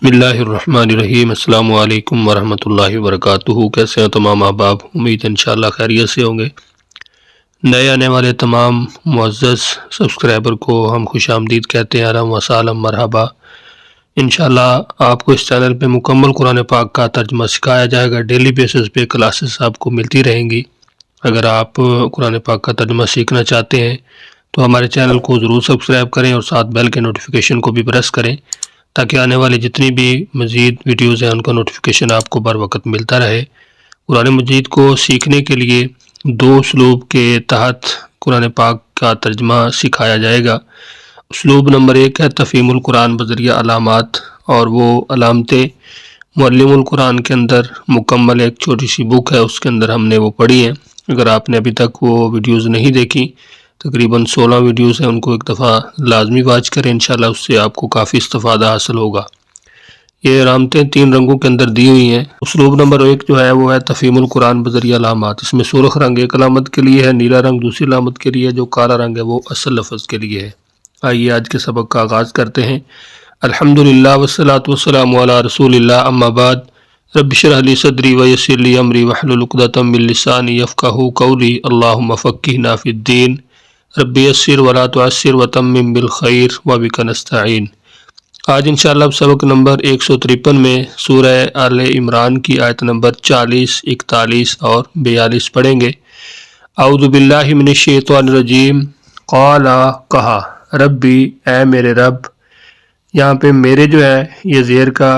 بسم اللہ الرحمن الرحیم۔ السلام علیکم ورحمۃ اللہ وبرکاتہ۔ کیسے ہیں تمام احباب؟ امید انشاءاللہ خیریت سے ہوں گے۔ نئے آنے والے تمام معزز سبسکرائبر کو ہم خوش آمدید کہتے ہیں، اہلا و سہلا مرحبا۔ انشاءاللہ آپ کو اس چینل پہ مکمل قرآن پاک کا ترجمہ سکھایا جائے گا۔ ڈیلی بیسس پہ کلاسز آپ کو ملتی رہیں گی۔ اگر آپ قرآن پاک کا ترجمہ سیکھنا چاہتے ہیں تو ہمارے چینل کو ضرور سبسکرائب کریں اور ساتھ بیل کے نوٹیفیکیشن کو بھی پریس کریں تاکہ آنے والی جتنی بھی مزید ویڈیوز ہیں ان کا نوٹیفیکیشن آپ کو بر وقت ملتا رہے۔ قرآن مجید کو سیکھنے کے لیے دو اسلوب کے تحت قرآن پاک کا ترجمہ سکھایا جائے گا۔ اسلوب نمبر 1 ہے تفہیم القرآن بذریعہ علامات، اور وہ علامتیں معلم القرآن کے اندر مکمل ایک چھوٹی سی بک ہے، اس کے اندر ہم نے وہ پڑھی ہیں۔ اگر آپ نے ابھی تک وہ ویڈیوز نہیں دیکھی، تقریباً 16 ویڈیوز ہیں، ان کو ایک دفعہ لازمی واچ کریں، انشاءاللہ اس سے آپ کو کافی استفادہ حاصل ہوگا۔ یہ علامتیں 3 رنگوں کے اندر دی ہوئی ہیں۔ اسلوب نمبر 1 جو ہے وہ ہے تفہیم القرآن بذریعہ علامات۔ اس میں سرخ رنگ ایک علامت کے لیے ہے، نیلا رنگ دوسری علامت کے لیے ہے، جو کالا رنگ ہے وہ اصل لفظ کے لیے ہے۔ آئیے آج کے سبق کا آغاز کرتے ہیں۔ الحمدللہ والصلاۃ والسلام علی رسول اللہ، اما بعد، رب اشرح لی صدری ویسر لی امری واحلل عقدۃ من لسانی یفقہوا قولی، اللہم فقہنا فی الدین، رب یسر ولا تعسر وتمم بالخیر وبک نستعین۔ آج انشاءاللہ سبق نمبر 153 میں سورہ آل عمران کی آیت نمبر 40، 41 اور 42 پڑھیں گے۔ اعوذ باللہ من الشیطان الرجیم۔ قال، کہا، ربی، اے میرے رب۔ یہاں پہ میرے جو ہے یہ زیر کا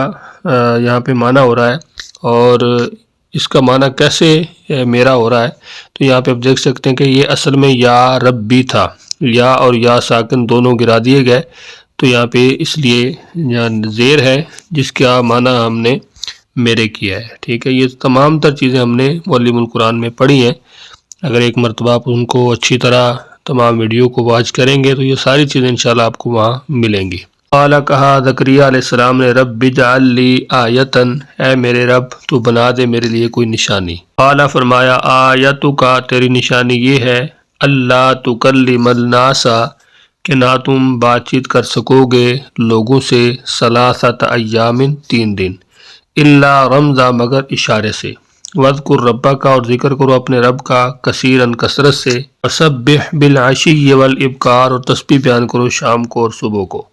یہاں پہ معنی ہو رہا ہے، اور اس کا معنی کیسے میرا ہو رہا ہے تو یہاں پہ آپ دیکھ سکتے ہیں کہ یہ اصل میں یا ربی تھا، یا اور یا ساکن دونوں گرا دیے گئے، تو یہاں پہ اس لیے زیر ہے جس کا معنی ہم نے میرے کیا ہے۔ ٹھیک ہے، یہ تمام تر چیزیں ہم نے معلم القرآن میں پڑھی ہیں۔ اگر ایک مرتبہ آپ ان کو اچھی طرح تمام ویڈیو کو واچ کریں گے تو یہ ساری چیزیں انشاءاللہ آپ کو وہاں ملیں گی۔ قال، کہا زکریا علیہ السلام نے، رب اجعل لی آیتن، اے میرے رب تو بنا دے میرے لیے کوئی نشانی۔ قال، فرمایا، آیتک، تیری نشانی یہ ہے، اللہ تکلم الناس، کہ نہ تم بات چیت کر سکو گے لوگوں سے، ثلاثۃ ایام، 3 دن، الا رمزا، مگر اشارے سے، وذکر ربک، اور ذکر کرو اپنے رب کا، کثیرن، کثرت سے، وسبح بالعشی والابکار، اور تسبیح بیان کرو شام کو اور صبح کو۔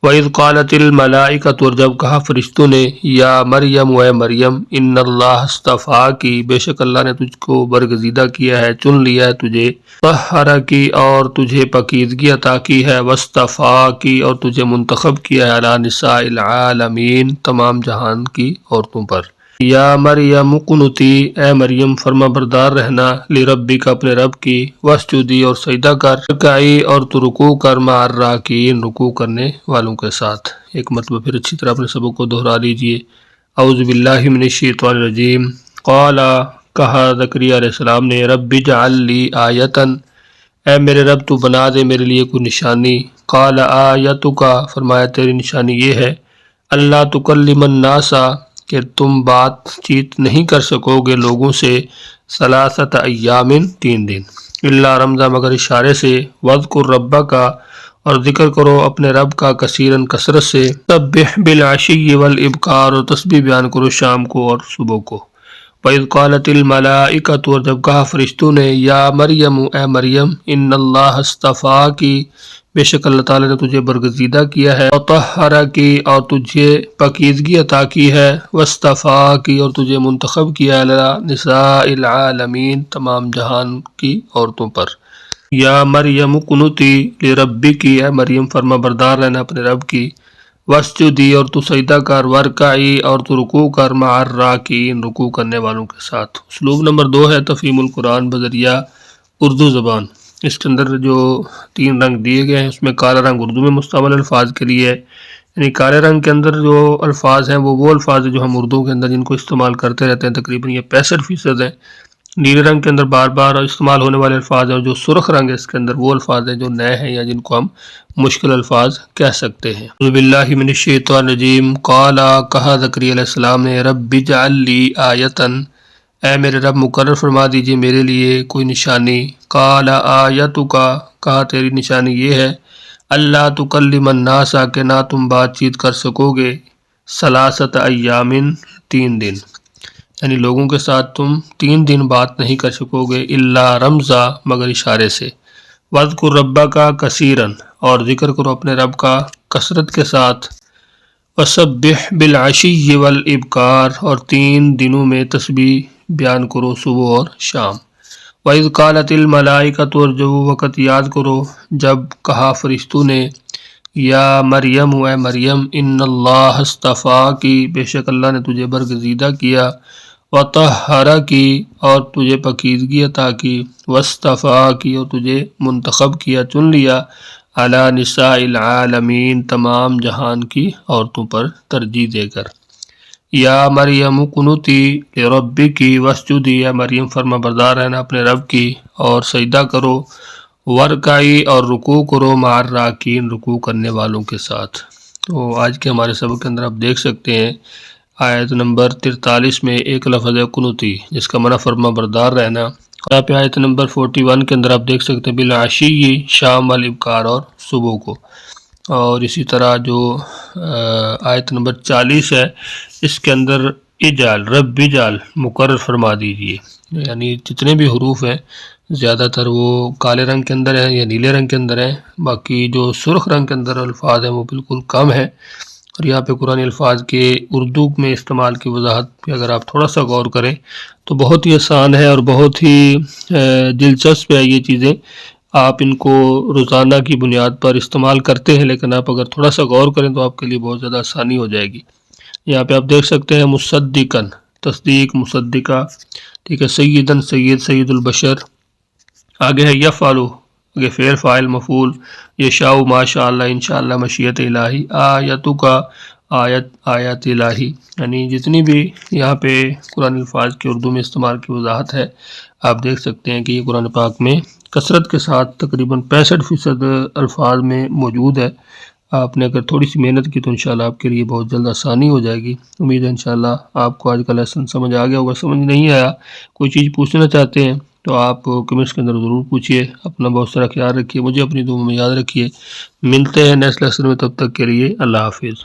وَإِذْ قَالَتِ الْمَلَائِكَةُ، اور جب کہا فرشتوں نے، یا مریم، اے مریم، ان اللہ اصطفاکی، بے شک اللہ نے تجھ کو برگزیدہ کیا ہے، چن لیا ہے تجھے، طہرکی، اور تجھے پاکیزگی عطا کی ہے، واصطفاکی، اور تجھے منتخب کیا ہے، علی نساء العالمین، تمام جہان کی عورتوں پر۔ یا مریم اقنتی، اے مریم فرما بردار رہنا، لربک، اپنے رب کی، واسجدی، اور سجدہ کر، رکعی، اور تو رکوع کر، مع الراکعین، رکوع کرنے والوں کے ساتھ۔ ایک مرتبہ پھر اچھی طرح اپنے سبق کو دہرا لیجئے۔ اعوذ باللہ من الشیطان الرجیم۔ قال، کہا زکریا علیہ السلام نے، رب اجعل لی آیتن، اے میرے رب تو بنا دے میرے لیے کوئی نشانی۔ قال، آیتک، فرمایا تیری نشانی یہ ہے، اللہ تکلم الناس، کہ تم بات چیت نہیں کر سکو گے لوگوں سے، ثلاثۃ ایام، 3 دن، الا رمزا، مگر اشارے سے، وذکر ربک، اور ذکر کرو اپنے رب کا، کثیرن، کثرت سے، سبح بالعشی والابکار، اور تسبیح بیان کرو شام کو اور صبح کو۔ وَإِذْ قَالَتِ الْمَلَائِكَةُ، اور جب کہا فرشتوں نے، یا مریم، اے مریم، ان اللہ اصطفاکی، بے شک اللہ تعالیٰ نے تجھے برگزیدہ کیا ہے، وطہرکی، اور تجھے پاکیزگی عطا کی ہے، واصطفاکی، اور تجھے منتخب کیا ہے، علی نساء العالمین، تمام جہان کی عورتوں پر۔ یا مریم اقنتی لربک، اے مریم فرما بردار رہنا اپنے رب کی، واسجدی، اور تو سجدہ کر، ورکعی، اور تو رکوع کر، مع الراکعین، رکوع کرنے والوں کے ساتھ۔ اسلوب نمبر 2 ہے تفہیم القرآن بذریعہ اردو زبان۔ اس کے اندر جو 3 رنگ دیے گئے ہیں، اس میں کالا رنگ اردو میں مستعمل الفاظ کے لیے ہے، یعنی کالے رنگ کے اندر جو الفاظ ہیں وہ الفاظ ہیں جو ہم اردو کے اندر جن کو استعمال کرتے رہتے ہیں، تقریباً یہ 65% ہیں۔ نیلے رنگ کے اندر بار بار استعمال ہونے والے الفاظ ہیں، اور جو سرخ رنگ ہے اس کے اندر وہ الفاظ ہیں جو نئے ہیں یا جن کو ہم مشکل الفاظ کہہ سکتے ہیں۔ اعوذ باللہ من الشیطان الرجیم۔ قال، کہا زکریا علیہ السلام نے، رب اجعل لی آیتن، اے میرے رب مقرر فرما دیجئے میرے لیے کوئی نشانی۔ قال، آیتک، کہا تیری نشانی یہ ہے، اللہ تکلم الناس، کہ نہ تم بات چیت کر سکو گے ثلاثت ایام 3 دن، یعنی لوگوں کے ساتھ تم 3 دن بات نہیں کر سکو گے الا رمزا مگر اشارے سے۔ وَاذْكُرْ رَبَّكَ کثیرن، اور ذکر کرو اپنے رب کا کثرت کے ساتھ۔ وَسَبِّحْ بِالْعَشِيِّ وَالْإِبْكَارِ، اور 3 دنوں میں تسبیح بیان کرو صبح اور شام۔ وَإِذْ قَالَتِ الْمَلَائِكَةُ، اور جب وہ وقت یاد کرو جب کہا فرشتوں نے، یا مریم اے مریم، ان اللہ اصطفاکی، بے شک اللہ نے تجھے برگزیدہ کیا، وطہرکی، اور تجھے پاکیزگی عطا کی، واصطفاکی، اور تجھے منتخب کیا، چن لیا، علی نساء العالمین، تمام جہان کی عورتوں پر ترجیح دے کر۔ یا مریم قنوتی لربکی واسجدی، یا مریم فرما بردار رہنا اپنے رب کی اور سجدہ کرو، ورکعی، اور رکوع کرو، مع الراکعین، رکوع کرنے والوں کے ساتھ۔ تو آج کے ہمارے سبق کے اندر آپ دیکھ سکتے ہیں آیت نمبر 43 میں ایک لفظ ہے قنوتی، جس کا معنی فرما بردار رہنا۔ یہاں پہ آیت نمبر 41 کے اندر آپ دیکھ سکتے ہیں بالعشی، شام والابکار، اور صبح کو۔ اور اسی طرح جو آیت نمبر 40 ہے، اس کے اندر اجعل، رب اجعل، مقرر فرما دیجئے، یعنی جتنے بھی حروف ہیں زیادہ تر وہ کالے رنگ کے اندر ہیں یا نیلے رنگ کے اندر ہیں، باقی جو سرخ رنگ کے اندر الفاظ ہیں وہ بالکل کم ہیں۔ اور یہاں پہ قرآن الفاظ کے اردو میں استعمال کی وضاحت پہ اگر آپ تھوڑا سا غور کریں تو بہت ہی آسان ہے اور بہت ہی دلچسپ ہے یہ چیزیں۔ آپ ان کو روزانہ کی بنیاد پر استعمال کرتے ہیں، لیکن آپ اگر تھوڑا سا غور کریں تو آپ کے لیے بہت زیادہ آسانی ہو جائے گی۔ یہاں پہ آپ دیکھ سکتے ہیں مصدقاً، تصدیق، مصدقہ، ٹھیک ہے، سیداً، سید، سید البشر، آگے ہے یفعلو، آگے فعل، فاعل، مفعول، یشاء، ماشاء اللہ، انشاءاللہ، مشیت الہی، آیتو کا، آیت، آیات الہی، یعنی جتنی بھی یہاں پہ قرآن الفاظ کے اردو میں استعمال کی وضاحت ہے آپ دیکھ سکتے ہیں کہ یہ قرآن پاک میں کثرت کے ساتھ تقریباً 65% الفاظ میں موجود ہے۔ آپ نے اگر تھوڑی سی محنت کی تو انشاءاللہ آپ کے لیے بہت جلد آسانی ہو جائے گی۔ امید ہے انشاءاللہ آپ کو آج کا لیسن سمجھ آ گیا ہوگا۔ سمجھ نہیں آیا، کوئی چیز پوچھنا چاہتے ہیں تو آپ کمنٹس کے اندر ضرور پوچھیے۔ اپنا بہت سارا خیال رکھیے، مجھے اپنی دعاؤں میں یاد رکھیے۔ ملتے ہیں نیکسٹ لیسن میں، تب تک کے لیے اللہ حافظ۔